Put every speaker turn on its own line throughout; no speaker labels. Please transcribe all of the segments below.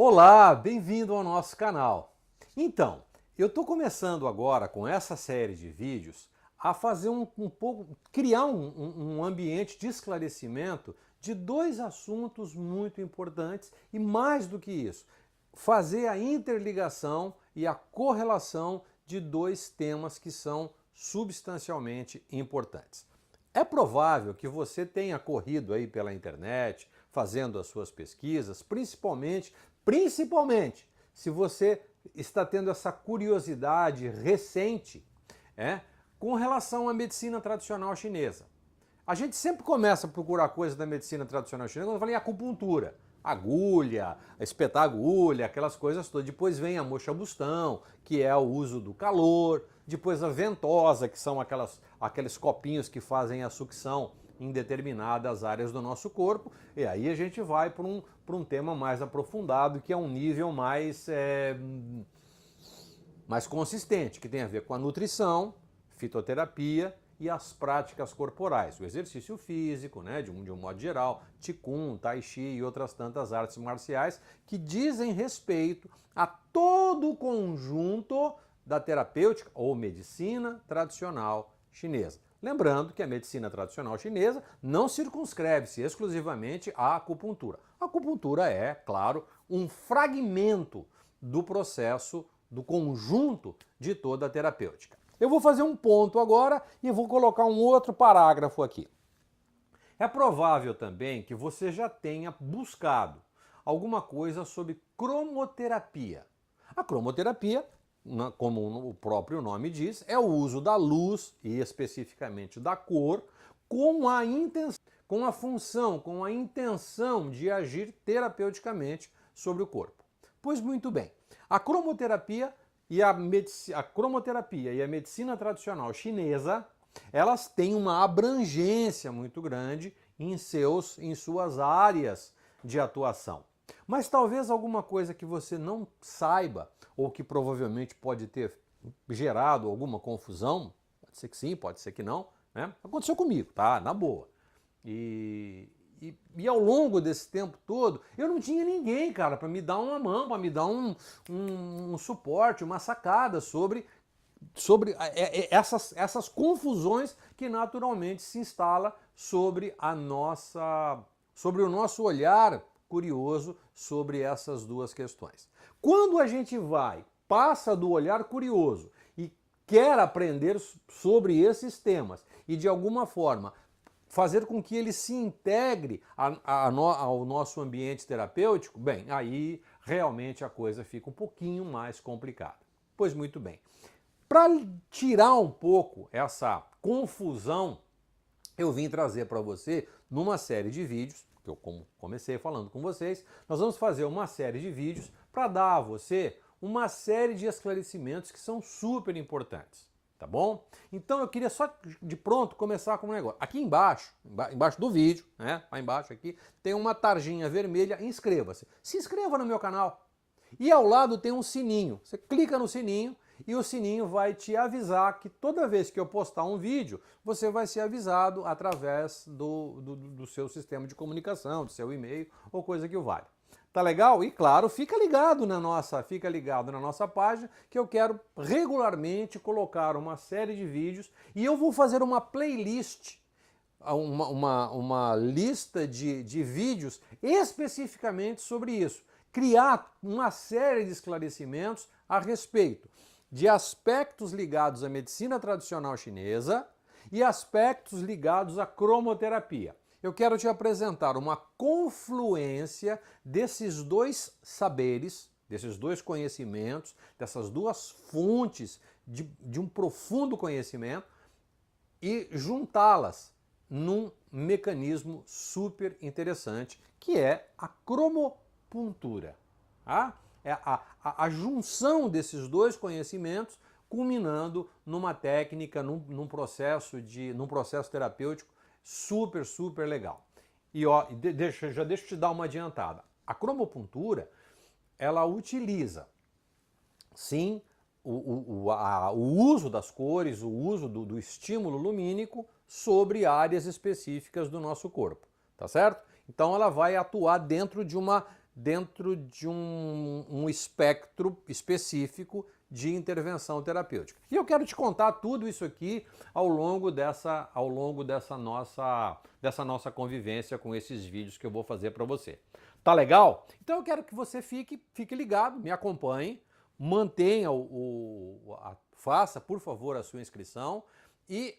Olá, bem-vindo ao nosso canal. Então, eu estou começando agora com essa série de vídeos a fazer criar um ambiente de esclarecimento de dois assuntos muito importantes e mais do que isso, fazer a interligação e a correlação de dois temas que são substancialmente importantes. É provável que você tenha corrido aí pela internet, fazendo as suas pesquisas, principalmente se você está tendo essa curiosidade recente com relação à medicina tradicional chinesa. A gente sempre começa a procurar coisas da medicina tradicional chinesa quando fala em acupuntura. Agulha, espetar agulha, aquelas coisas todas. Depois vem a moxa-bustão, que é o uso do calor. Depois a ventosa, que são aqueles copinhos que fazem a sucção em determinadas áreas do nosso corpo. E aí a gente vai para um tema mais aprofundado, que é um nível mais consistente, que tem a ver com a nutrição, fitoterapia e as práticas corporais, o exercício físico, de um modo geral, Qigong, Tai Chi e outras tantas artes marciais que dizem respeito a todo o conjunto da terapêutica ou medicina tradicional chinesa. Lembrando que a medicina tradicional chinesa não circunscreve-se exclusivamente à acupuntura. A acupuntura é, claro, um fragmento do processo, do conjunto de toda a terapêutica. Eu vou fazer um ponto agora e vou colocar um outro parágrafo aqui. É provável também que você já tenha buscado alguma coisa sobre cromoterapia. A cromoterapia, como o próprio nome diz, é o uso da luz e especificamente da cor com a função, com a intenção de agir terapeuticamente sobre o corpo. Pois muito bem, a cromoterapia e a medicina tradicional chinesa, elas têm uma abrangência muito grande em suas áreas de atuação. Mas talvez alguma coisa que você não saiba, ou que provavelmente pode ter gerado alguma confusão, pode ser que sim, pode ser que não, aconteceu comigo, tá? Na boa. E ao longo desse tempo todo, eu não tinha ninguém, cara, para me dar uma mão, para me dar um suporte, uma sacada sobre essas confusões que naturalmente se instala sobre o nosso olhar curioso sobre essas duas questões. Quando a gente passa do olhar curioso e quer aprender sobre esses temas e de alguma forma fazer com que ele se integre ao nosso ambiente terapêutico, bem, aí realmente a coisa fica um pouquinho mais complicada. Pois muito bem. Para tirar um pouco essa confusão, eu vim trazer para você, numa série de vídeos, que eu comecei falando com vocês, nós vamos fazer uma série de vídeos para dar a você uma série de esclarecimentos que são super importantes. Tá bom? Então eu queria só de pronto começar com um negócio. Aqui embaixo do vídeo, lá embaixo aqui, tem uma tarjinha vermelha, inscreva-se. Se inscreva no meu canal. E ao lado tem um sininho. Você clica no sininho e o sininho vai te avisar que toda vez que eu postar um vídeo, você vai ser avisado através do seu sistema de comunicação, do seu e-mail ou coisa que o valha. Tá legal? E claro, fica ligado na nossa página, que eu quero regularmente colocar uma série de vídeos e eu vou fazer uma playlist, uma lista de vídeos especificamente sobre isso. Criar uma série de esclarecimentos a respeito de aspectos ligados à medicina tradicional chinesa e aspectos ligados à cromoterapia. Eu quero te apresentar uma confluência desses dois saberes, desses dois conhecimentos, dessas duas fontes de um profundo conhecimento e juntá-las num mecanismo super interessante, que é a cromopuntura. É a junção desses dois conhecimentos culminando numa técnica, num processo terapêutico super legal. E já deixa eu te dar uma adiantada. A cromopuntura, ela utiliza, sim, o uso das cores, o uso do estímulo lumínico sobre áreas específicas do nosso corpo, tá certo? Então ela vai atuar dentro de uma dentro de um espectro específico de intervenção terapêutica. E eu quero te contar tudo isso aqui ao longo dessa nossa convivência com esses vídeos que eu vou fazer para você. Tá legal? Então eu quero que você fique ligado, me acompanhe, mantenha faça, por favor, a sua inscrição e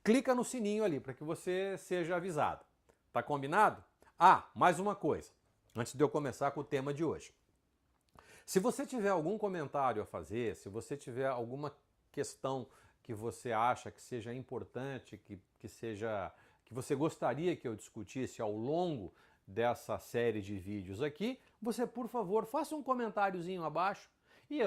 clica no sininho ali para que você seja avisado. Tá combinado? Ah, mais uma coisa, antes de eu começar com o tema de hoje. Se você tiver algum comentário a fazer, se você tiver alguma questão que você acha que seja importante, que você gostaria que eu discutisse ao longo dessa série de vídeos aqui, você, por favor, faça um comentáriozinho abaixo. E,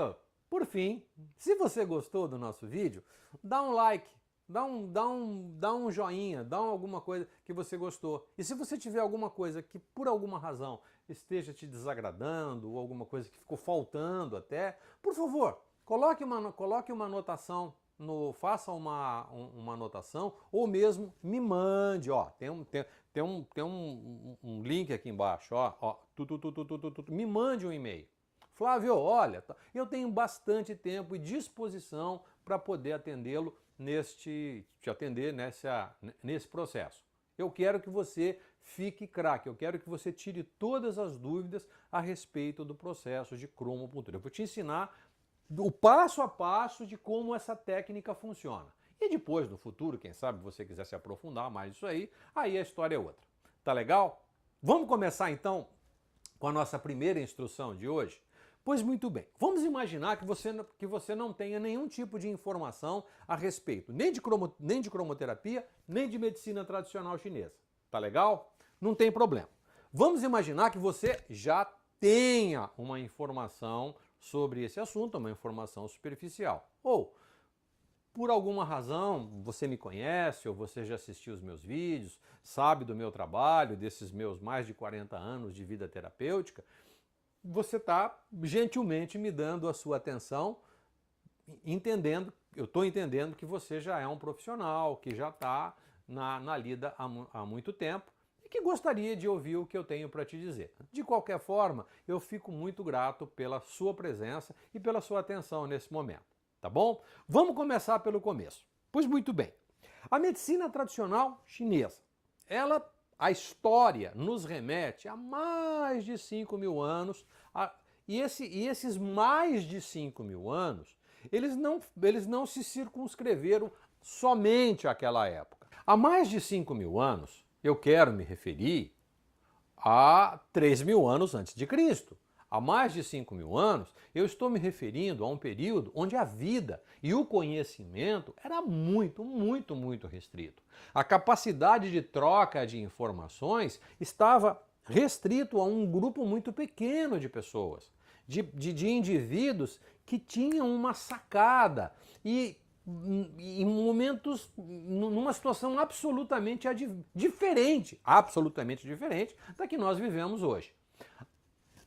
por fim, se você gostou do nosso vídeo, dá um like, dá um joinha, dá alguma coisa que você gostou. E se você tiver alguma coisa que, por alguma razão, esteja te desagradando, ou alguma coisa que ficou faltando até, por favor, coloque uma anotação, faça uma anotação, ou mesmo me mande, ó, tem um link aqui embaixo, ó, me mande um e-mail. Flávio, olha, eu tenho bastante tempo e disposição para poder atendê-lo nesse processo. Eu quero que você fique craque, eu quero que você tire todas as dúvidas a respeito do processo de cromopuntura. Eu vou te ensinar o passo a passo de como essa técnica funciona. E depois, no futuro, quem sabe você quiser se aprofundar mais nisso aí a história é outra. Tá legal? Vamos começar então com a nossa primeira instrução de hoje? Pois muito bem, vamos imaginar que você não tenha nenhum tipo de informação a respeito nem de cromoterapia, nem de medicina tradicional chinesa. Tá legal? Não tem problema. Vamos imaginar que você já tenha uma informação sobre esse assunto, uma informação superficial. Ou, por alguma razão, você me conhece ou você já assistiu os meus vídeos, sabe do meu trabalho, desses meus mais de 40 anos de vida terapêutica, você está gentilmente me dando a sua atenção, eu estou entendendo que você já é um profissional, que já está na lida há muito tempo e que gostaria de ouvir o que eu tenho para te dizer. De qualquer forma, eu fico muito grato pela sua presença e pela sua atenção nesse momento, tá bom? Vamos começar pelo começo. Pois muito bem, a medicina tradicional chinesa, a história nos remete a mais de 5.000 anos, e esses mais de 5.000 anos, eles não se circunscreveram somente àquela época. Há mais de 5.000 anos, eu quero me referir a 3.000 anos antes de Cristo. Há mais de 5.000 anos, eu estou me referindo a um período onde a vida e o conhecimento era muito, muito, muito restrito. A capacidade de troca de informações estava restrito a um grupo muito pequeno de pessoas, de indivíduos que tinham uma sacada e em momentos, numa situação absolutamente diferente da que nós vivemos hoje.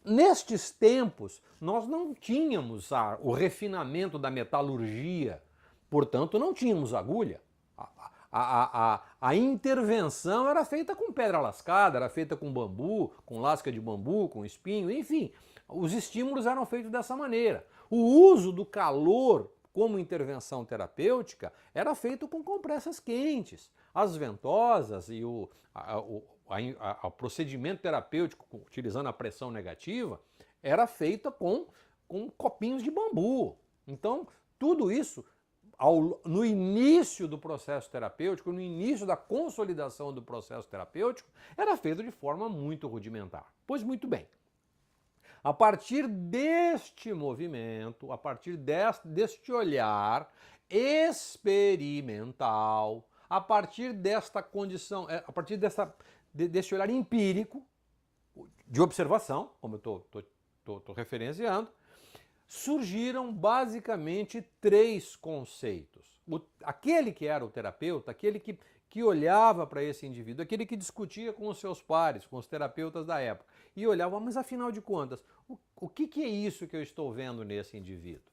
Nestes tempos, nós não tínhamos o refinamento da metalurgia, portanto, não tínhamos agulha. A intervenção era feita com pedra lascada, era feita com bambu, com lasca de bambu, com espinho, enfim, os estímulos eram feitos dessa maneira. O uso do calor como intervenção terapêutica era feito com compressas quentes. As ventosas e o procedimento terapêutico utilizando a pressão negativa era feita com copinhos de bambu. Então, tudo isso, no início do processo terapêutico, no início da consolidação do processo terapêutico, era feito de forma muito rudimentar. Pois muito bem. A partir deste movimento, a partir deste olhar experimental, a partir desta condição, a partir desse olhar empírico, de observação, como eu estou referenciando, surgiram basicamente 3 conceitos. Aquele que era o terapeuta, aquele que olhava para esse indivíduo, aquele que discutia com os seus pares, com os terapeutas da época, e olhava, mas afinal de contas, o que é isso que eu estou vendo nesse indivíduo?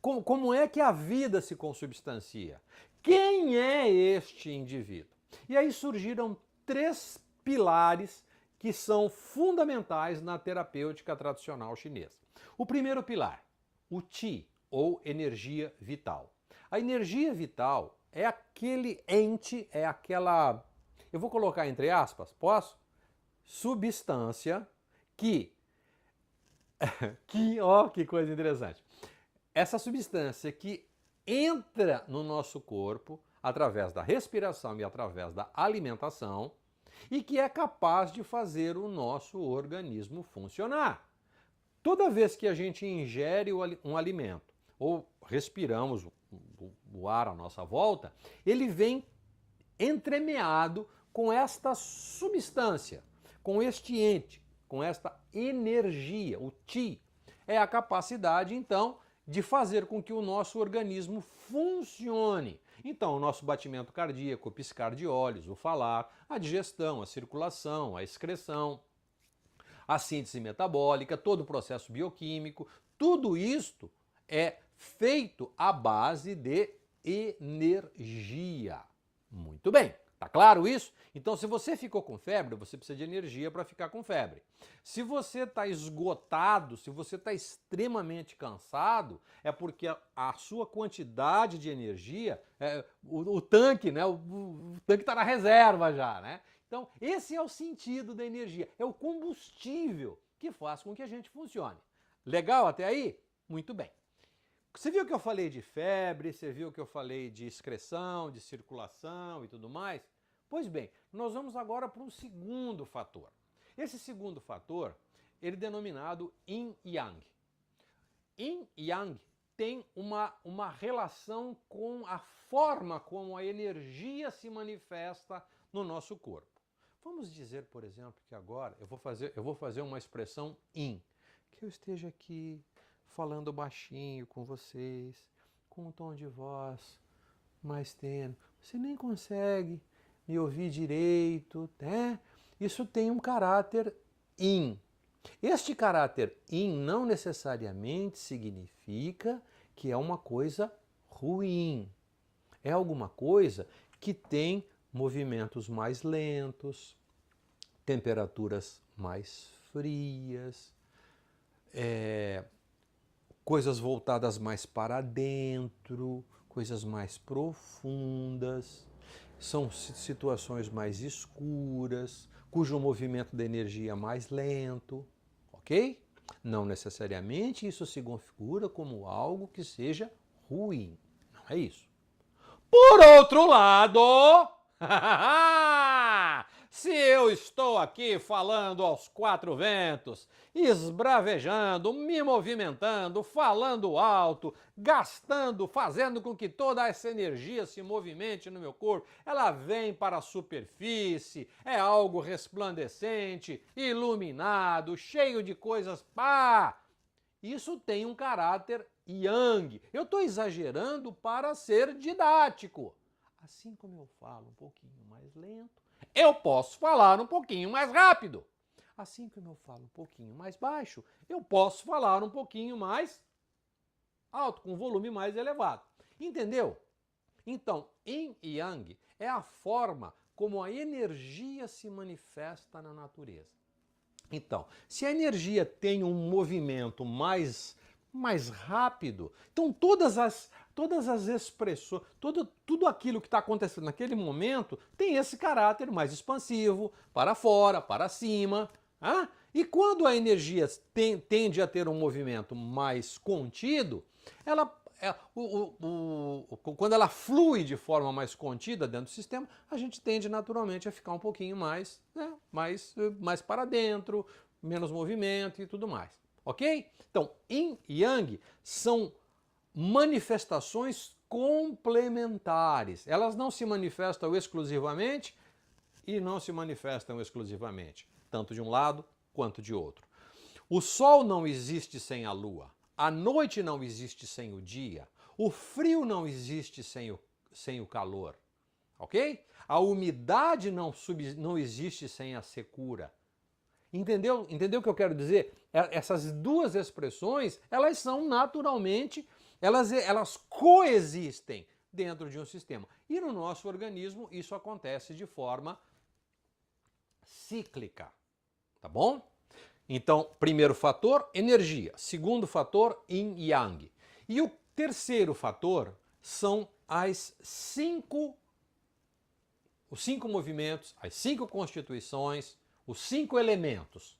Como é que a vida se consubstancia? Quem é este indivíduo? E aí surgiram 3 pilares que são fundamentais na terapêutica tradicional chinesa. O primeiro pilar, o Qi, ou energia vital. A energia vital é aquele ente, é aquela, eu vou colocar entre aspas, posso? Substância que que coisa interessante. Essa substância que entra no nosso corpo através da respiração e através da alimentação e que é capaz de fazer o nosso organismo funcionar. Toda vez que a gente ingere um alimento ou respiramos o ar à nossa volta, ele vem entremeado com esta substância, com este ente, com esta energia, o Qi. É a capacidade, então, de fazer com que o nosso organismo funcione. Então, o nosso batimento cardíaco, o piscar de olhos, o falar, a digestão, a circulação, a excreção, a síntese metabólica, todo o processo bioquímico, tudo isto é feito à base de energia. Muito bem. Tá claro isso? Então, se você ficou com febre, você precisa de energia para ficar com febre. Se você está esgotado, se você está extremamente cansado, é porque a sua quantidade de energia, o tanque, né? O tanque está na reserva já, né? Então, esse é o sentido da energia. É o combustível que faz com que a gente funcione. Legal até aí? Muito bem. Você viu que eu falei de febre, você viu que eu falei de excreção, de circulação e tudo mais? Pois bem, nós vamos agora para um segundo fator. Esse segundo fator, ele é denominado Yin Yang. Yin Yang tem uma relação com a forma como a energia se manifesta no nosso corpo. Vamos dizer, por exemplo, que agora eu vou fazer uma expressão Yin, que eu esteja aqui falando baixinho com vocês, com um tom de voz mais tênue. Você nem consegue me ouvir direito, né? Isso tem um caráter Yin. Este caráter Yin não necessariamente significa que é uma coisa ruim. É alguma coisa que tem movimentos mais lentos, temperaturas mais frias, coisas voltadas mais para dentro, coisas mais profundas, são situações mais escuras, cujo movimento da energia é mais lento, ok? Não necessariamente isso se configura como algo que seja ruim, não é isso. Por outro lado, se eu estou aqui falando aos quatro ventos, esbravejando, me movimentando, falando alto, gastando, fazendo com que toda essa energia se movimente no meu corpo, ela vem para a superfície, é algo resplandecente, iluminado, cheio de coisas, isso tem um caráter Yang. Eu estou exagerando para ser didático. Assim como eu falo um pouquinho mais lento, eu posso falar um pouquinho mais rápido. Assim como eu falo um pouquinho mais baixo, eu posso falar um pouquinho mais alto, com volume mais elevado. Entendeu? Então, Yin e Yang é a forma como a energia se manifesta na natureza. Então, se a energia tem um movimento mais rápido, então todas as expressões, tudo aquilo que está acontecendo naquele momento tem esse caráter mais expansivo, para fora, para cima. E quando a energia tende a ter um movimento mais contido, quando ela flui de forma mais contida dentro do sistema, a gente tende naturalmente a ficar um pouquinho mais, mais para dentro, menos movimento e tudo mais. Ok? Então, Yin e Yang são manifestações complementares. Elas não se manifestam exclusivamente e não se manifestam exclusivamente, tanto de um lado quanto de outro. O Sol não existe sem a Lua. A noite não existe sem o dia, o frio não existe sem o calor, ok? A umidade não existe sem a secura. Entendeu? Entendeu o que eu quero dizer? Essas duas expressões, elas são naturalmente, elas coexistem dentro de um sistema. E no nosso organismo isso acontece de forma cíclica, tá bom? Então, primeiro fator, energia. Segundo fator, yin e yang. E o terceiro fator são os 5 movimentos, as 5 constituições, os 5 elementos.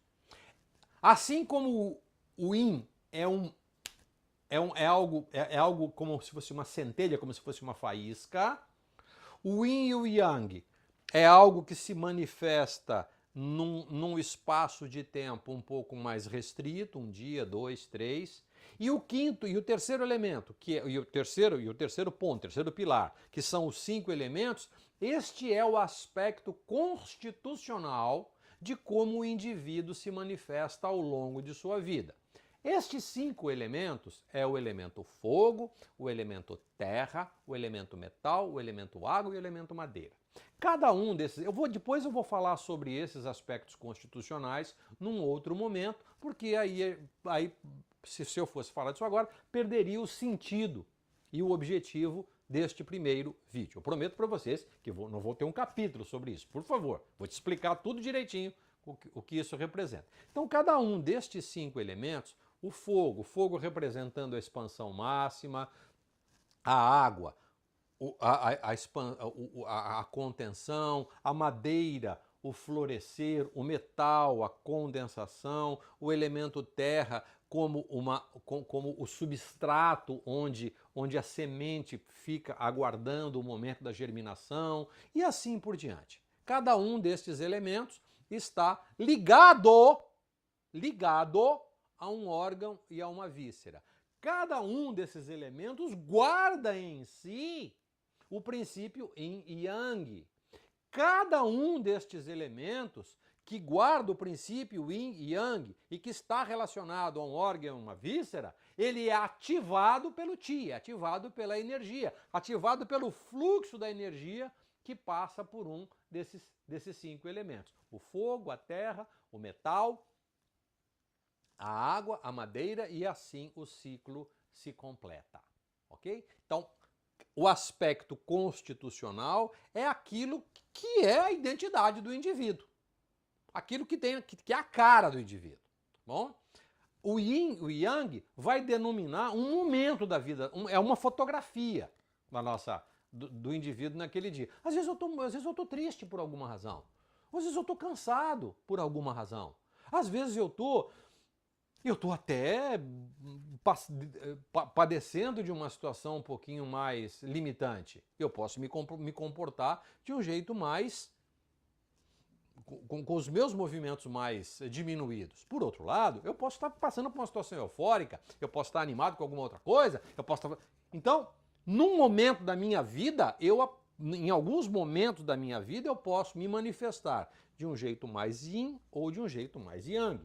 Assim como o yin é algo como se fosse uma centelha, como se fosse uma faísca, o yin e o yang é algo que se manifesta num espaço de tempo um pouco mais restrito, um dia, 2, 3. E o quinto e o terceiro elemento, o terceiro ponto, terceiro pilar, que são os 5 elementos, este é o aspecto constitucional de como o indivíduo se manifesta ao longo de sua vida. Estes 5 elementos é o elemento fogo, o elemento terra, o elemento metal, o elemento água e o elemento madeira. Cada um desses, depois eu vou falar sobre esses aspectos constitucionais num outro momento, porque aí se eu fosse falar disso agora, perderia o sentido e o objetivo deste primeiro vídeo. Eu prometo para vocês que não vou ter um capítulo sobre isso, por favor, vou te explicar tudo direitinho o que isso representa. Então, cada um destes 5 elementos, o fogo representando a expansão máxima, a água, a contenção, a madeira, o florescer, o metal, a condensação, o elemento terra como o substrato onde a semente fica aguardando o momento da germinação e assim por diante. Cada um destes elementos está ligado a um órgão e a uma víscera. Cada um desses elementos guarda em si o princípio yin e yang. Cada um destes elementos que guarda o princípio yin e yang e que está relacionado a um órgão e a uma víscera, ele é ativado pelo Qi, é ativado pela energia, ativado pelo fluxo da energia que passa por um desses 5 elementos. O fogo, a terra, o metal, a água, a madeira e assim o ciclo se completa, ok? Então, o aspecto constitucional é aquilo que é a identidade do indivíduo, aquilo que é a cara do indivíduo, tá bom? O yin, o yang vai denominar um momento da vida, é uma fotografia do indivíduo naquele dia. Às vezes eu tô triste por alguma razão, às vezes eu tô cansado por alguma razão, às vezes eu tô até padecendo de uma situação um pouquinho mais limitante. Eu posso me comportar de um jeito mais com os meus movimentos mais diminuídos. Por outro lado, eu posso estar passando por uma situação eufórica, eu posso estar animado com alguma outra coisa, Então, num momento da minha vida, em alguns momentos da minha vida, eu posso me manifestar de um jeito mais yin ou de um jeito mais yang.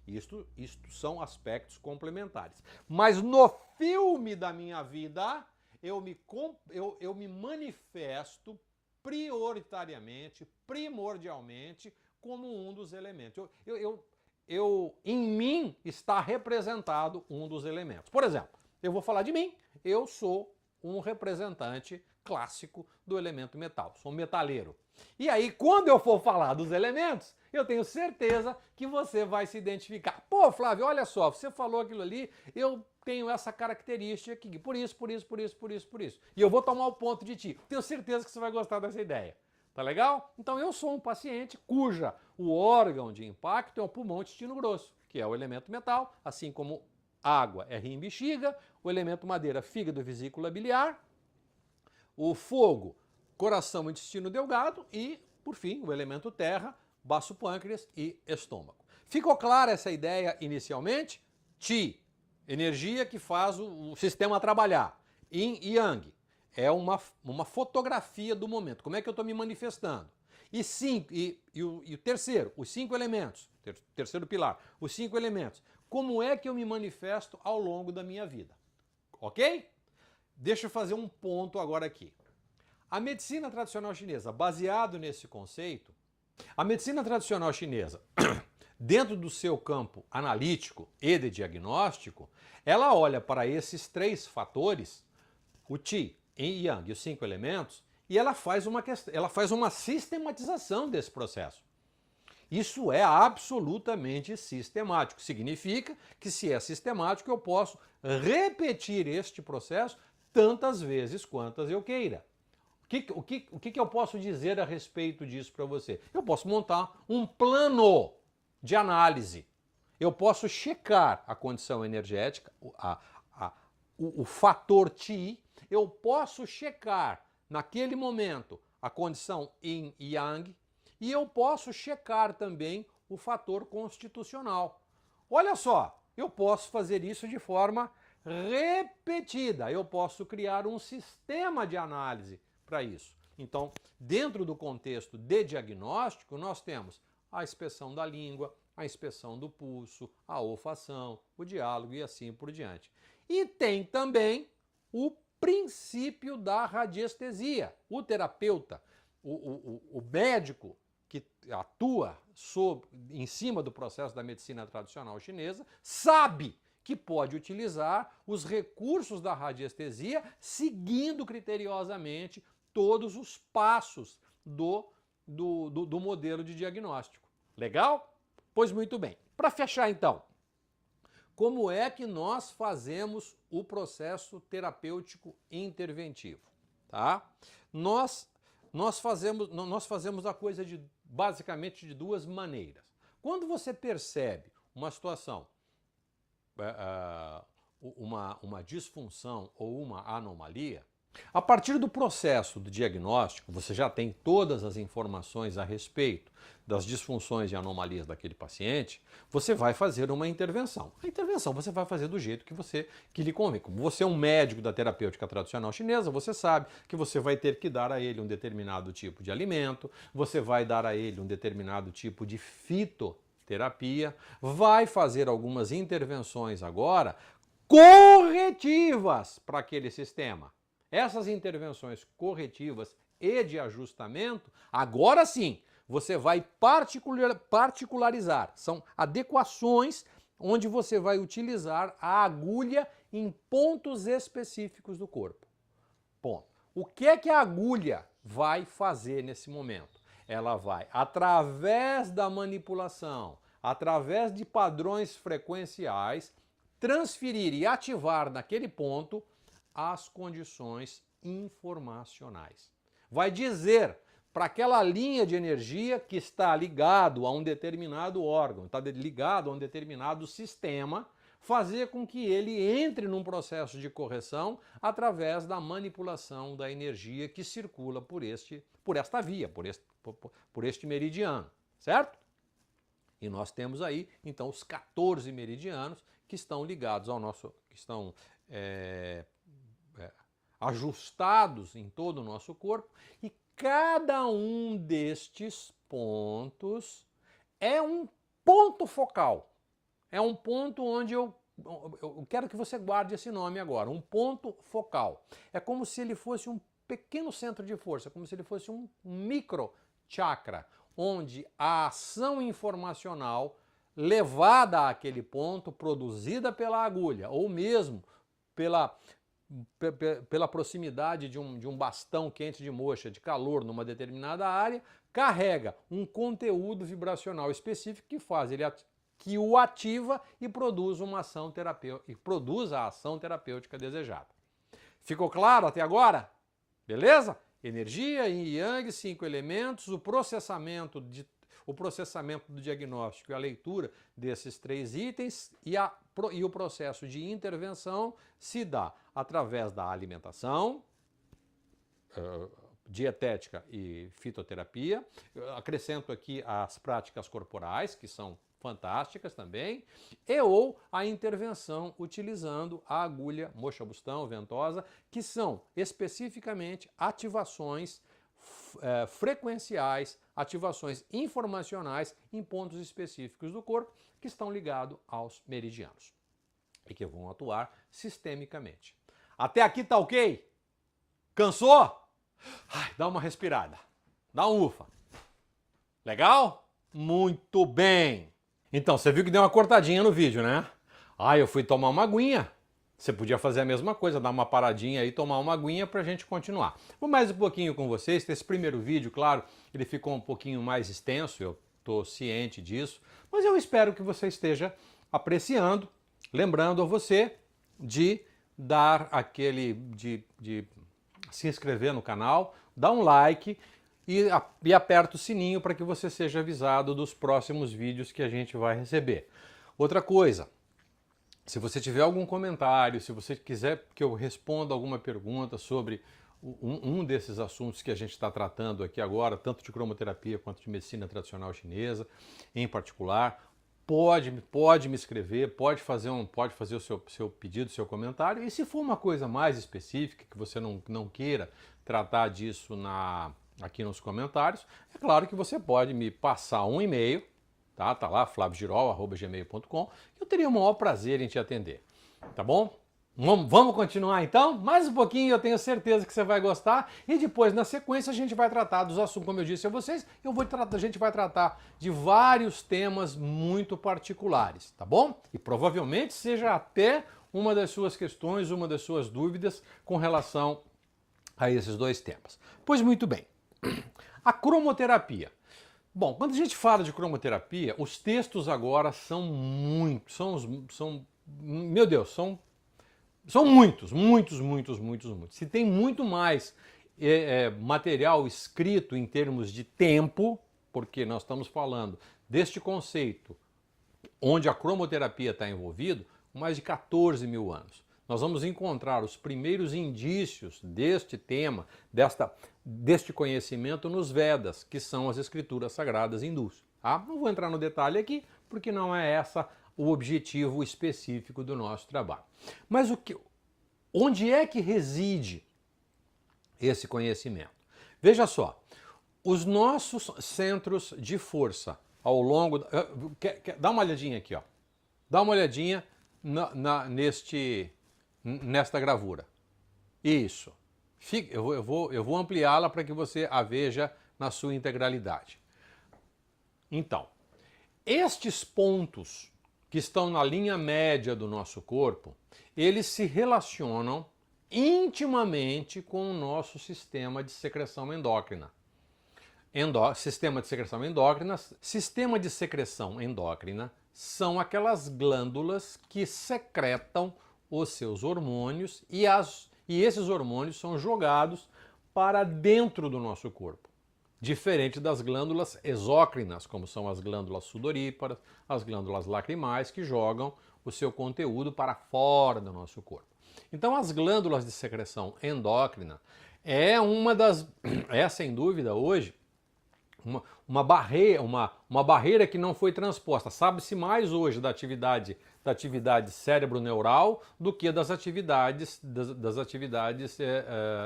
Isto são aspectos complementares. Mas no filme da minha vida, eu me manifesto prioritariamente, primordialmente, como um dos elementos. Em mim está representado um dos elementos. Por exemplo, eu vou falar de mim, eu sou um representante clássico do elemento metal, sou um metaleiro. E aí, quando eu for falar dos elementos, eu tenho certeza que você vai se identificar. Pô, Flávio, olha só, você falou aquilo ali, eu tenho essa característica aqui, por isso. E eu vou tomar o ponto de ti. Tenho certeza que você vai gostar dessa ideia. Tá legal? Então eu sou um paciente o órgão de impacto é o pulmão intestino grosso, que é o elemento metal, assim como água é rim e bexiga, o elemento madeira, fígado e vesícula biliar, o fogo, coração e intestino delgado e, por fim, o elemento terra, baço pâncreas e estômago. Ficou clara essa ideia inicialmente? Qi, energia que faz o sistema trabalhar. Yin e Yang, é uma fotografia do momento. Como é que eu estou me manifestando? E o terceiro, os 5 elementos, terceiro pilar, os 5 elementos. Como é que eu me manifesto ao longo da minha vida? Ok? Deixa eu fazer um ponto agora aqui. A medicina tradicional chinesa, baseado nesse conceito, a medicina tradicional chinesa, dentro do seu campo analítico e de diagnóstico, ela olha para esses 3 fatores, o Qi, Yin e Yang e os 5 elementos, e ela faz uma sistematização desse processo. Isso é absolutamente sistemático. Significa que, se é sistemático, eu posso repetir este processo tantas vezes quantas eu queira. O que eu posso dizer a respeito disso para você? Eu posso montar um plano de análise. Eu posso checar a condição energética, o fator Ti. Eu posso checar, naquele momento, a condição Yin e Yang. E eu posso checar também o fator constitucional. Olha só, eu posso fazer isso de forma repetida. Eu posso criar um sistema de análise para isso. Então, dentro do contexto de diagnóstico, nós temos a inspeção da língua, a inspeção do pulso, a olfação, o diálogo e assim por diante. E tem também o princípio da radiestesia. O terapeuta, o médico que atua em cima do processo da medicina tradicional chinesa, sabe que pode utilizar os recursos da radiestesia seguindo criteriosamente todos os passos do modelo de diagnóstico. Legal? Pois muito bem. Para fechar então, como é que nós fazemos o processo terapêutico interventivo? Tá? Nós fazemos a coisa basicamente de duas maneiras. Quando você percebe uma situação, uma disfunção ou uma anomalia, a partir do processo do diagnóstico, você já tem todas as informações a respeito das disfunções e anomalias daquele paciente, você vai fazer uma intervenção. A intervenção você vai fazer do jeito que lhe convém. Como você é um médico da terapêutica tradicional chinesa, você sabe que você vai ter que dar a ele um determinado tipo de alimento, você vai dar a ele um determinado tipo de fitoterapia, vai fazer algumas intervenções agora corretivas para aquele sistema. Essas intervenções corretivas e de ajustamento, agora sim, você vai particularizar. São adequações onde você vai utilizar a agulha em pontos específicos do corpo. Ponto. O que é que a agulha vai fazer nesse momento? Ela vai, através da manipulação, através de padrões frequenciais, transferir e ativar naquele ponto as condições informacionais. Vai dizer para aquela linha de energia que está ligado a um determinado órgão, está ligado a um determinado sistema, fazer com que ele entre num processo de correção através da manipulação da energia que circula por esta via, por este meridiano, certo? E nós temos aí, então, os 14 meridianos que estão ligados ao nosso, que estão ajustados em todo o nosso corpo, e cada um destes pontos é um ponto focal. É um ponto onde eu quero que você guarde esse nome agora, um ponto focal. É como se ele fosse um pequeno centro de força, como se ele fosse um micro chakra, onde a ação informacional levada àquele ponto, produzida pela agulha, ou mesmo pela proximidade de um bastão quente de moxa, de calor numa determinada área, carrega um conteúdo vibracional específico que o ativa e produz uma ação terapêutica, e produz a ação terapêutica desejada. Ficou claro até agora? Beleza? Energia, Yin e Yang, 5 elementos, o processamento do diagnóstico e a leitura desses 3 itens e o processo de intervenção se dá através da alimentação, dietética e fitoterapia. Eu acrescento aqui as práticas corporais, que são fantásticas também, ou a intervenção utilizando a agulha moxa-bustão, ventosa, que são especificamente ativações frequenciais, ativações informacionais em pontos específicos do corpo que estão ligados aos meridianos e que vão atuar sistemicamente. Até aqui tá ok? Cansou? Ai, dá uma respirada, dá um ufa. Legal? Muito bem! Então, você viu que deu uma cortadinha no vídeo, né? Ah, eu fui tomar uma aguinha. Você podia fazer a mesma coisa, dar uma paradinha aí, tomar uma aguinha para a gente continuar. Vou mais um pouquinho com vocês. Esse primeiro vídeo, claro, ele ficou um pouquinho mais extenso. Eu estou ciente disso, mas eu espero que você esteja apreciando, lembrando a você de dar de se inscrever no canal, dar um like e aperta o sininho para que você seja avisado dos próximos vídeos que a gente vai receber. Outra coisa, se você tiver algum comentário, se você quiser que eu responda alguma pergunta sobre um desses assuntos que a gente está tratando aqui agora, tanto de cromoterapia quanto de medicina tradicional chinesa, em particular, pode me escrever, pode fazer o seu pedido, seu comentário, e se for uma coisa mais específica, que você não queira tratar disso aqui nos comentários, é claro que você pode me passar um e-mail, tá lá, flaviogirol@gmail.com, que eu teria o maior prazer em te atender, tá bom? Vamos continuar então? Mais um pouquinho, eu tenho certeza que você vai gostar, e depois, na sequência, a gente vai tratar dos assuntos, como eu disse a vocês, a gente vai tratar de vários temas muito particulares, tá bom? E provavelmente seja até uma das suas questões, uma das suas dúvidas com relação a esses dois temas. Pois muito bem, a cromoterapia. Bom, quando a gente fala de cromoterapia, os textos agora são meu Deus, são muitos. Se tem muito mais material escrito em termos de tempo, porque nós estamos falando deste conceito onde a cromoterapia está envolvido, mais de 14 mil anos. Nós vamos encontrar os primeiros indícios deste tema, deste conhecimento nos Vedas, que são as escrituras sagradas hindus. Tá? Não vou entrar no detalhe aqui, porque não é essa o objetivo específico do nosso trabalho. Mas onde é que reside esse conhecimento? Veja só, os nossos centros de força ao longo... Dá uma olhadinha aqui, ó. Dá uma olhadinha nesta gravura. Isso. Eu vou ampliá-la para que você a veja na sua integralidade. Então, estes pontos que estão na linha média do nosso corpo, eles se relacionam intimamente com o nosso sistema de secreção endócrina. Sistema de secreção endócrina são aquelas glândulas que secretam os seus hormônios e esses hormônios são jogados para dentro do nosso corpo. Diferente das glândulas exócrinas, como são as glândulas sudoríparas, as glândulas lacrimais, que jogam o seu conteúdo para fora do nosso corpo. Então, as glândulas de secreção endócrina é sem dúvida, hoje, uma barreira que não foi transposta. Sabe-se mais hoje da atividade cérebro-neural do que das atividades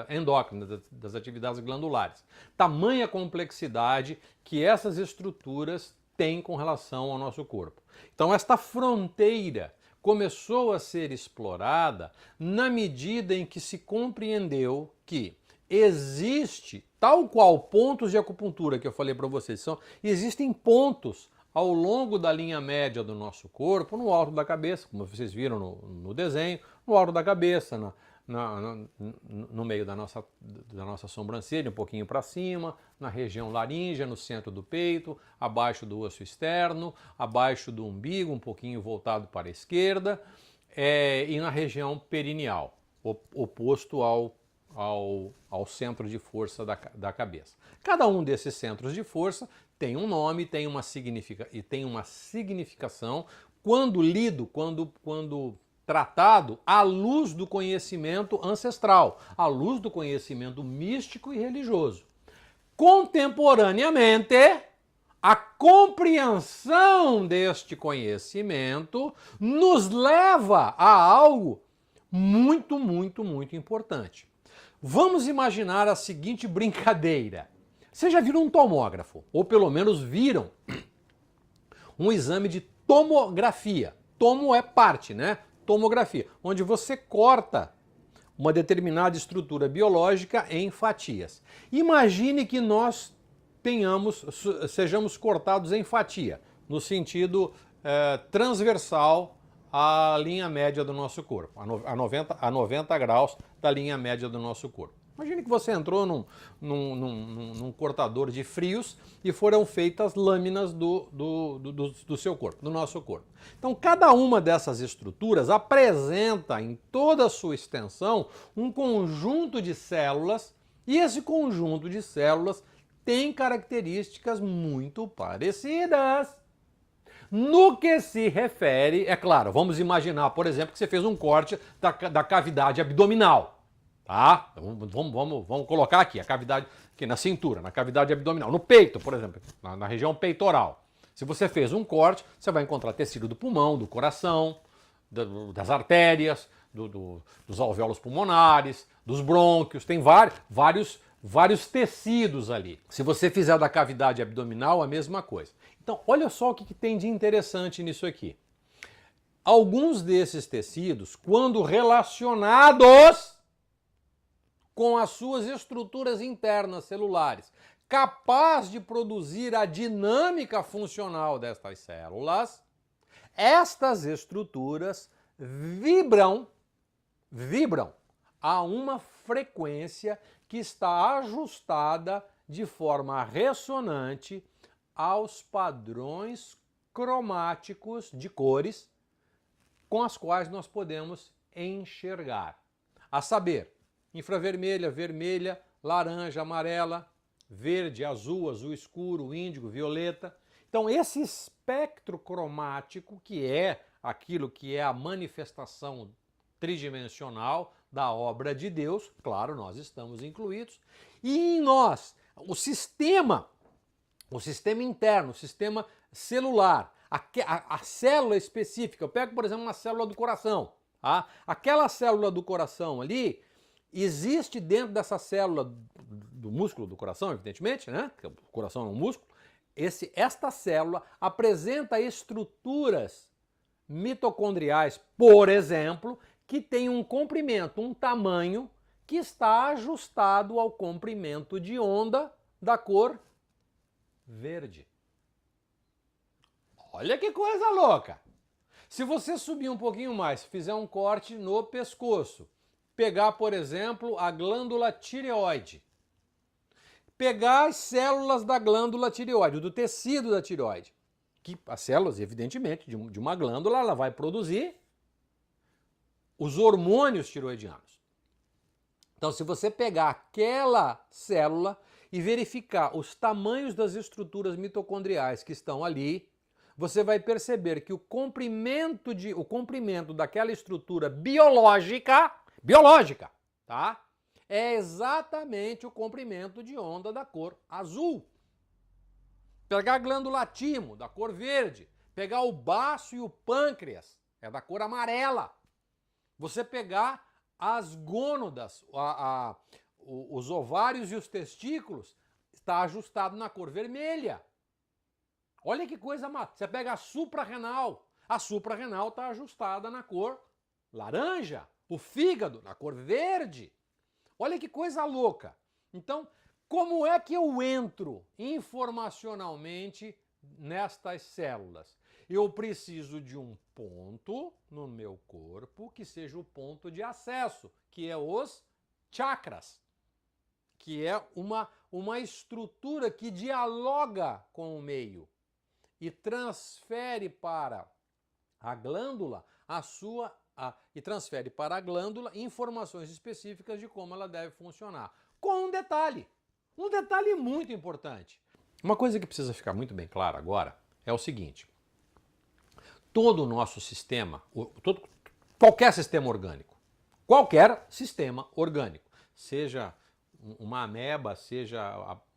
endócrinas, das atividades glandulares. Tamanha complexidade que essas estruturas têm com relação ao nosso corpo. Então, esta fronteira começou a ser explorada na medida em que se compreendeu que existe, tal qual pontos de acupuntura que eu falei para vocês, existem pontos ao longo da linha média do nosso corpo, no alto da cabeça, como vocês viram no desenho, no alto da cabeça, no meio da nossa sobrancelha, um pouquinho para cima, na região laríngea, no centro do peito, abaixo do osso externo, abaixo do umbigo, um pouquinho voltado para a esquerda, e na região perineal, oposto ao centro de força da cabeça. Cada um desses centros de força tem um nome, tem uma significação quando lido, quando tratado à luz do conhecimento ancestral, à luz do conhecimento místico e religioso. Contemporaneamente, a compreensão deste conhecimento nos leva a algo muito importante. Vamos imaginar a seguinte brincadeira. Vocês já viram um tomógrafo, ou pelo menos viram um exame de tomografia. Tomo é parte, né? Tomografia, onde você corta uma determinada estrutura biológica em fatias. Imagine que nós sejamos cortados em fatia, no sentido transversal à linha média do nosso corpo, a 90 graus da linha média do nosso corpo. Imagine que você entrou num cortador de frios e foram feitas lâminas do seu corpo, do nosso corpo. Então, cada uma dessas estruturas apresenta em toda a sua extensão um conjunto de células, e esse conjunto de células tem características muito parecidas. No que se refere, é claro, vamos imaginar, por exemplo, que você fez um corte da cavidade abdominal. Tá? Vamos colocar aqui a cavidade aqui na cintura, na cavidade abdominal, no peito, por exemplo, na região peitoral. Se você fez um corte, você vai encontrar tecido do pulmão, do coração, das artérias, dos alvéolos pulmonares, dos brônquios, tem vários tecidos ali. Se você fizer da cavidade abdominal, a mesma coisa. Então, olha só o que tem de interessante nisso aqui. Alguns desses tecidos, quando relacionados com as suas estruturas internas celulares, capaz de produzir a dinâmica funcional destas células, estas estruturas vibram a uma frequência que está ajustada de forma ressonante aos padrões cromáticos de cores com as quais nós podemos enxergar. A saber, infravermelha, vermelha, laranja, amarela, verde, azul, azul escuro, índigo, violeta. Então esse espectro cromático, que é aquilo que é a manifestação tridimensional da obra de Deus, claro, nós estamos incluídos, e em nós, o sistema interno, o sistema celular, a célula específica, eu pego, por exemplo, uma célula do coração, tá? Aquela célula do coração ali, existe dentro dessa célula do músculo do coração, evidentemente, né? O coração é um músculo. Esta célula apresenta estruturas mitocondriais, por exemplo, que tem um comprimento, um tamanho que está ajustado ao comprimento de onda da cor verde. Olha que coisa louca! Se você subir um pouquinho mais, fizer um corte no pescoço, pegar, por exemplo, a glândula tireoide, pegar as células da glândula tireoide, do tecido da tireoide, que as células, evidentemente, de uma glândula, ela vai produzir os hormônios tireoidianos. Então, se você pegar aquela célula e verificar os tamanhos das estruturas mitocondriais que estão ali, você vai perceber que o comprimento daquela estrutura biológica, tá? É exatamente o comprimento de onda da cor azul. Pegar a glândula timo, da cor verde, pegar o baço e o pâncreas, é da cor amarela. Você pegar as gônadas, os ovários e os testículos, está ajustado na cor vermelha. Olha que coisa má. Você pega a suprarrenal está ajustada na cor laranja. O fígado, na cor verde. Olha que coisa louca. Então, como é que eu entro informacionalmente nestas células? Eu preciso de um ponto no meu corpo que seja o ponto de acesso, que é os chakras, que é uma estrutura que dialoga com o meio e transfere para a glândula informações específicas de como ela deve funcionar. Com um detalhe muito importante. Uma coisa que precisa ficar muito bem clara agora é o seguinte: todo o nosso sistema, qualquer sistema orgânico, seja uma ameba, seja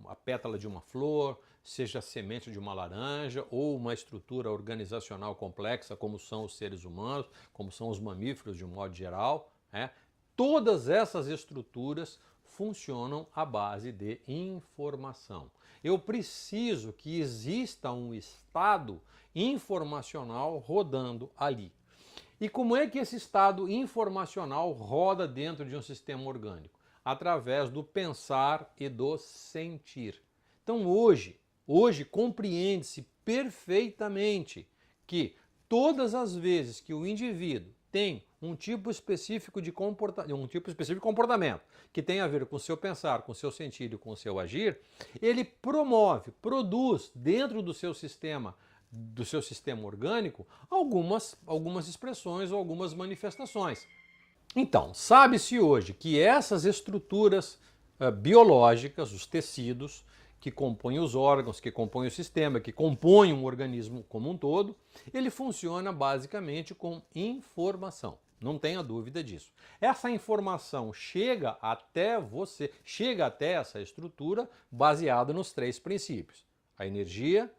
a pétala de uma flor, seja a semente de uma laranja ou uma estrutura organizacional complexa como são os seres humanos, como são os mamíferos de um modo geral, todas essas estruturas funcionam à base de informação. Eu preciso que exista um estado informacional rodando ali. E como é que esse estado informacional roda dentro de um sistema orgânico? Através do pensar e do sentir. Então hoje compreende-se perfeitamente que todas as vezes que o indivíduo tem um tipo específico de comportamento que tem a ver com o seu pensar, com o seu sentir e com o seu agir, ele produz dentro do seu sistema orgânico algumas expressões ou algumas manifestações. Então, sabe-se hoje que essas estruturas biológicas, os tecidos que compõem os órgãos, que compõem o sistema, que compõem um organismo como um todo, ele funciona basicamente com informação. Não tenha dúvida disso. Essa informação chega até você, chega até essa estrutura baseada nos 3 princípios: a energia,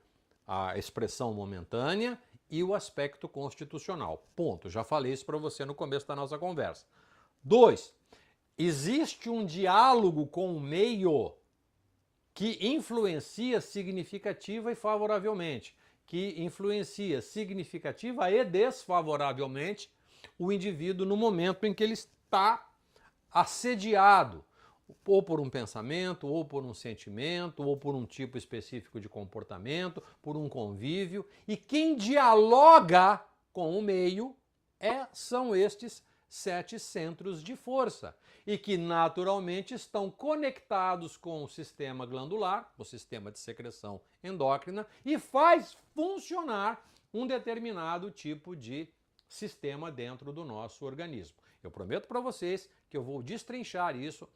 a expressão momentânea e o aspecto constitucional. Ponto. Já falei isso para você no começo da nossa conversa. 2. Existe um diálogo com o meio que influencia significativa e favoravelmente, que influencia significativa e desfavoravelmente o indivíduo no momento em que ele está assediado, ou por um pensamento, ou por um sentimento, ou por um tipo específico de comportamento, por um convívio. E quem dialoga com o meio são estes 7 centros de força, e que naturalmente estão conectados com o sistema glandular, o sistema de secreção endócrina, e faz funcionar um determinado tipo de sistema dentro do nosso organismo. Eu prometo para vocês que eu vou destrinchar isso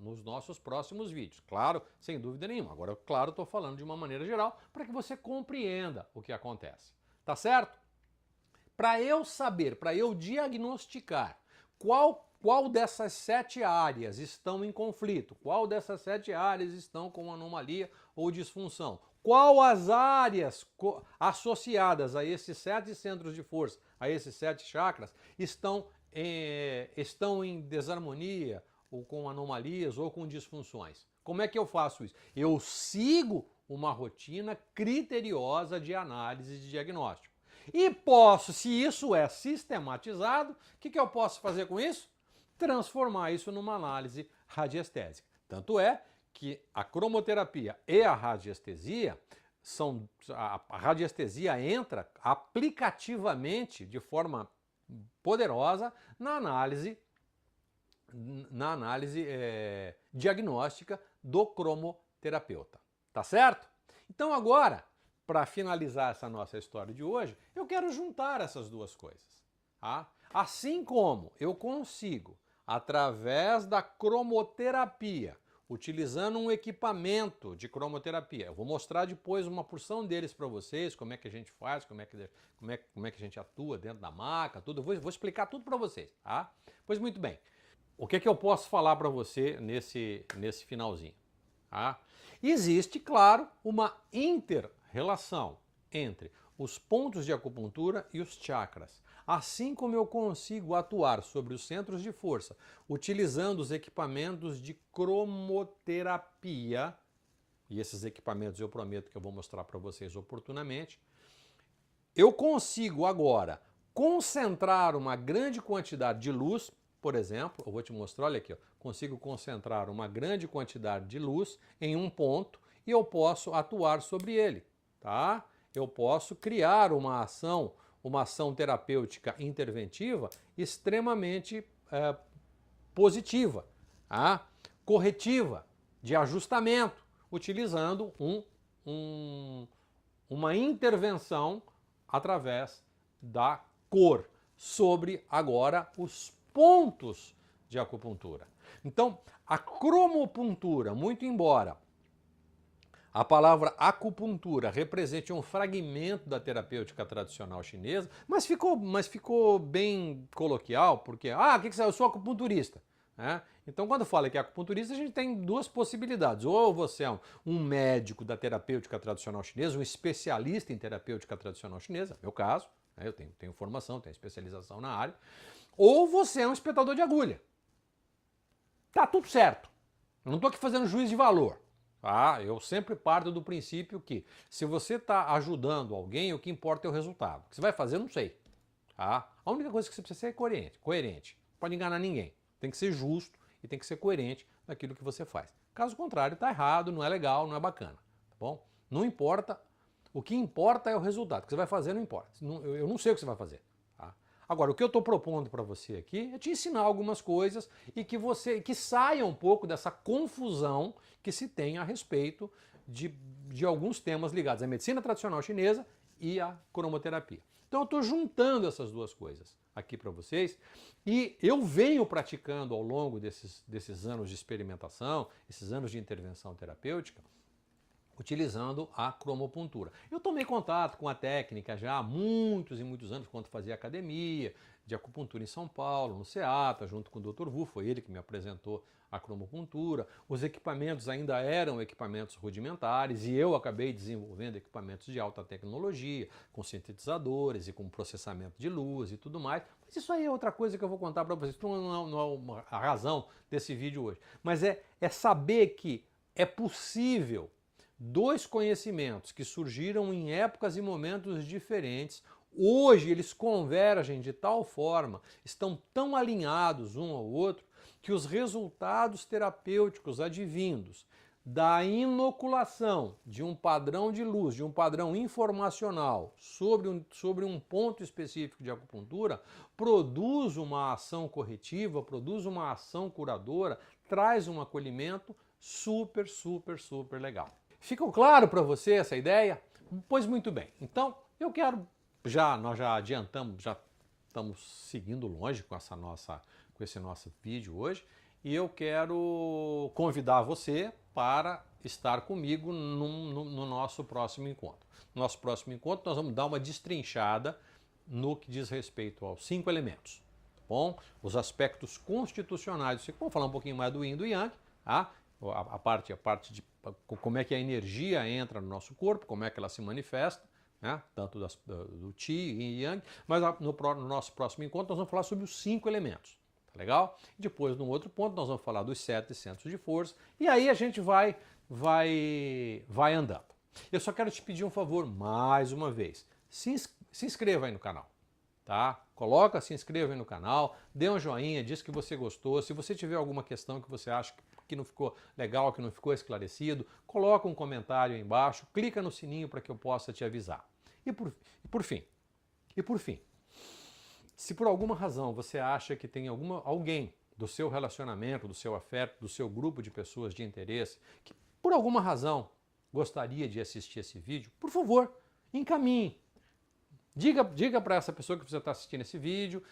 nos nossos próximos vídeos. Claro, sem dúvida nenhuma. Agora, claro, estou falando de uma maneira geral para que você compreenda o que acontece. Tá certo? Para eu saber, para eu diagnosticar qual dessas 7 áreas estão em conflito, qual dessas 7 áreas estão com anomalia ou disfunção, qual as áreas associadas a esses 7 centros de força, a esses 7 chakras, estão em desarmonia, ou com anomalias, ou com disfunções. Como é que eu faço isso? Eu sigo uma rotina criteriosa de análise e de diagnóstico. E posso, se isso é sistematizado, o que eu posso fazer com isso? Transformar isso numa análise radiestésica. Tanto é que a cromoterapia e a radiestesia a radiestesia entra aplicativamente, de forma poderosa, na análise diagnóstica do cromoterapeuta. Tá certo? Então agora, para finalizar essa nossa história de hoje, eu quero juntar essas duas coisas. Tá? Assim como eu consigo, através da cromoterapia, utilizando um equipamento de cromoterapia, eu vou mostrar depois uma porção deles para vocês, como é que a gente faz, como é que a gente atua dentro da maca, tudo. Eu vou explicar tudo para vocês. Tá? Pois muito bem. O que eu posso falar para você nesse finalzinho? Tá? Existe, claro, uma inter-relação entre os pontos de acupuntura e os chakras. Assim como eu consigo atuar sobre os centros de força utilizando os equipamentos de cromoterapia, e esses equipamentos eu prometo que eu vou mostrar para vocês oportunamente, eu consigo agora concentrar uma grande quantidade de luz, por exemplo, eu vou te mostrar, olha aqui, ó, consigo concentrar uma grande quantidade de luz em um ponto e eu posso atuar sobre ele, tá? Eu posso criar uma ação terapêutica interventiva extremamente positiva, tá? Corretiva, de ajustamento, utilizando uma intervenção através da cor sobre agora os pontos de acupuntura. Então, a cromopuntura, muito embora a palavra acupuntura represente um fragmento da terapêutica tradicional chinesa, mas ficou bem coloquial, porque, eu sou acupunturista. Né? Então, quando fala que é acupunturista, a gente tem duas possibilidades. Ou você é um médico da terapêutica tradicional chinesa, um especialista em terapêutica tradicional chinesa, meu caso, né? Eu tenho formação, tenho especialização na área, ou você é um espetador de agulha. Tá tudo certo. Eu não estou aqui fazendo juízo de valor. Tá? Eu sempre parto do princípio que se você está ajudando alguém, o que importa é o resultado. O que você vai fazer, eu não sei. Tá? A única coisa que você precisa ser é coerente. Não pode enganar ninguém. Tem que ser justo e tem que ser coerente naquilo que você faz. Caso contrário, está errado, não é legal, não é bacana. Tá bom? Não importa. O que importa é o resultado. O que você vai fazer não importa. Eu não sei o que você vai fazer. Tá? Agora, o que eu estou propondo para você aqui é te ensinar algumas coisas e que saia um pouco dessa confusão que se tem a respeito de alguns temas ligados à medicina tradicional chinesa e à cromoterapia. Então eu estou juntando essas duas coisas aqui para vocês e eu venho praticando ao longo desses anos de experimentação, esses anos de intervenção terapêutica, utilizando a cromopuntura. Eu tomei contato com a técnica já há muitos e muitos anos, quando fazia academia de acupuntura em São Paulo, no SEATA, junto com o Dr. Wu, foi ele que me apresentou a cromopuntura. Os equipamentos ainda eram equipamentos rudimentares e eu acabei desenvolvendo equipamentos de alta tecnologia, com sintetizadores e com processamento de luz e tudo mais. Mas isso aí é outra coisa que eu vou contar para vocês, não é a razão desse vídeo hoje. Mas é saber que é possível dois conhecimentos que surgiram em épocas e momentos diferentes, hoje eles convergem de tal forma, estão tão alinhados um ao outro, que os resultados terapêuticos advindos da inoculação de um padrão de luz, de um padrão informacional sobre um ponto específico de acupuntura, produz uma ação corretiva, produz uma ação curadora, traz um acolhimento super, super, super legal. Ficou claro para você essa ideia? Pois muito bem. Então, eu quero, nós já adiantamos, já estamos seguindo longe com esse nosso vídeo hoje, e eu quero convidar você para estar comigo no nosso próximo encontro. No nosso próximo encontro, nós vamos dar uma destrinchada no que diz respeito aos 5 elementos, tá bom? Os aspectos constitucionais, vamos falar um pouquinho mais do Yin e do Yang, tá? A parte de como é que a energia entra no nosso corpo, como é que ela se manifesta, né? Tanto do Qi e Yang, mas no nosso próximo encontro nós vamos falar sobre os 5 elementos, tá legal? Depois, num outro ponto, nós vamos falar dos 7 centros de força, e aí a gente vai andando. Eu só quero te pedir um favor, mais uma vez, se inscreva aí no canal, tá? Coloca, se inscreva aí no canal, dê um joinha, diz que você gostou, se você tiver alguma questão que você acha que não ficou legal, que não ficou esclarecido, coloca um comentário aí embaixo, clica no sininho para que eu possa te avisar. E por fim, se por alguma razão você acha que tem alguém do seu relacionamento, do seu afeto, do seu grupo de pessoas de interesse, que por alguma razão gostaria de assistir esse vídeo, por favor, encaminhe. Diga para essa pessoa que você está assistindo esse vídeo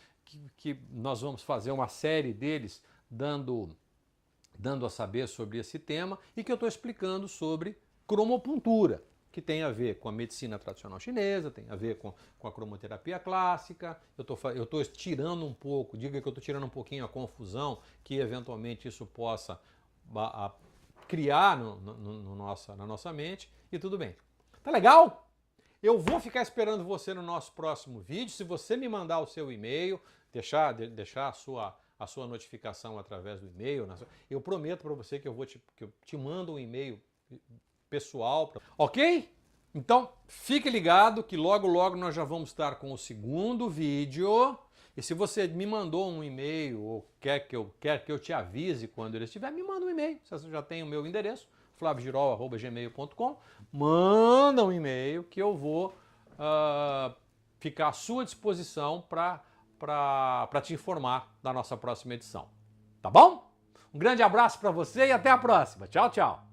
que nós vamos fazer uma série deles dando a saber sobre esse tema e que eu estou explicando sobre cromopuntura, que tem a ver com a medicina tradicional chinesa, tem a ver com a cromoterapia clássica. Eu estou tirando um pouco, diga que eu estou tirando um pouquinho a confusão que eventualmente isso possa criar na nossa mente, e tudo bem. Tá legal? Eu vou ficar esperando você no nosso próximo vídeo. Se você me mandar o seu e-mail, deixar a sua notificação através do e-mail, eu prometo para você que eu te mando um e-mail pessoal, ok? Então, fique ligado que logo logo nós já vamos estar com o segundo vídeo. E se você me mandou um e-mail ou quer que eu te avise quando ele estiver, me manda um e-mail. Você já tem o meu endereço, flaviogirol@gmail.com. Manda um e-mail que eu vou ficar à sua disposição para te informar da nossa próxima edição. Tá bom? Um grande abraço para você e até a próxima. Tchau, tchau.